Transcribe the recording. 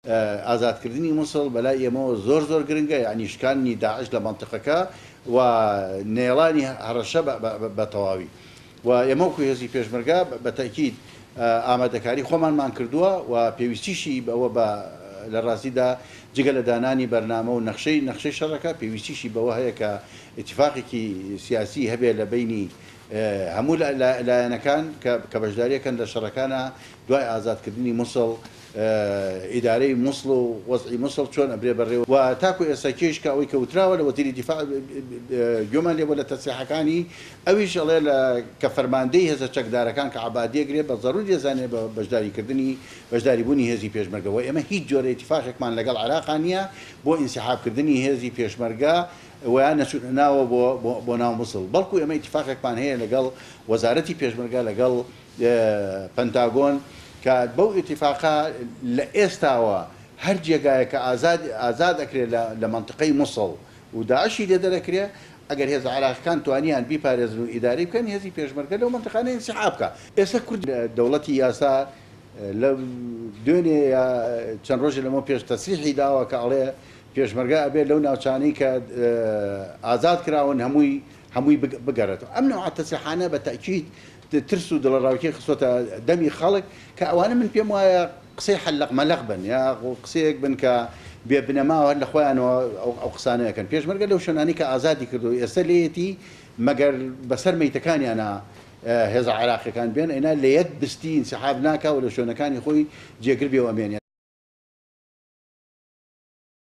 ئازادکردنی مووسڵ بەلای ئێمەوە زۆر گرنگە، یعنی شکانی داعش لە منتقەکە و نێڵانی هەڕەشە بە تەواوی و ئێمەکو هێزی پێشمەرگا بە تاکید ئامادەکاری خۆمانمان کردووە و پێویستیشی بەوە بە لە ڕاستیدا جگە لە دانانی بەرنامە و نەخشەی شەڕەکە پێویستیشی بەوە هەیە کە ئیتیفاقێکی سیاسی هەبێت لە بینی هەموو لایەنەکان کە بەشداریەکەن لە شەڕەکانە دوای ئازادکردنی مووسڵ ئیدارەی مووسڵ و وەزعی مووسڵ چۆن ئەبرێ بەڕێوە و تاکو ئێستا کێشکە ئەوەی کەوتراوە لە وەزیری دیفاع گوێمان لێبووە لە تەسلیحەکانی ئەویش ئەڵێ کە فەرماندەی هێزە چەکدارەکان کە عەبادیەگرێ بە ضەروری دەزانێت بە بەشداریبوونی هێزی پێشمەرگەوە. ئێمە هیچ جۆرە ئیتیفاقێکمان لەگەڵ عێراق نییە بۆ ئینسیحابکردنی هێزی پێشمەرگا ویان نەچوونەوە بۆ ناو مووسڵ، بەڵکو ئێمە ئیتیفاقێکمان هەیە لەگەڵ وەزارەتی پێشمەرگا لەگەڵ پەنتاگۆن کە بەو ئیتیفاقا لە ئێستاوە هەر جێگایە کە ئازاد ئەکرێت لە منتقەی مووسڵ و داعشی لێ دەرەکرێ ئەگەر هێز عێراقیەکان توانیان بیپارێزن و ئیداری بکەن هێزی پێشمەرگە لەو منتقانەی ئینسیحاب بکە. ئێستا کورد دەوڵەتی یاسا لە دوێنێ چەند ڕۆژێ لەمە پێش تەسریحی داوە کە ئەڵێ پێشمەرگا ئەبێت لەو ناوچانەی کە ئازاد کراون هەمووی بگەڕێتەوە. ئەم نەوع تەسریحانە بە تەکید ترس و دڵڕاوکی خستۆتە دەمی خەڵک کە ئەوانە من پێم وایە قسەی حەلق مەلق بن یا قسەیەک بن کە بێ بنەماوە لە خۆیانەوە ئەو قسانەیەکەن. پێشمەرگە لەو شوێنانی کە ئازادی کردو ئێستا لێتی مەگەر بەسەر مەیتەکانیانە هێز عێراقیەکان بێن ئەینا لە یەک بستی ئینسیحاب ناکا و لە شوێنەکانی خۆی جێگر بێ و ئەمێنێ.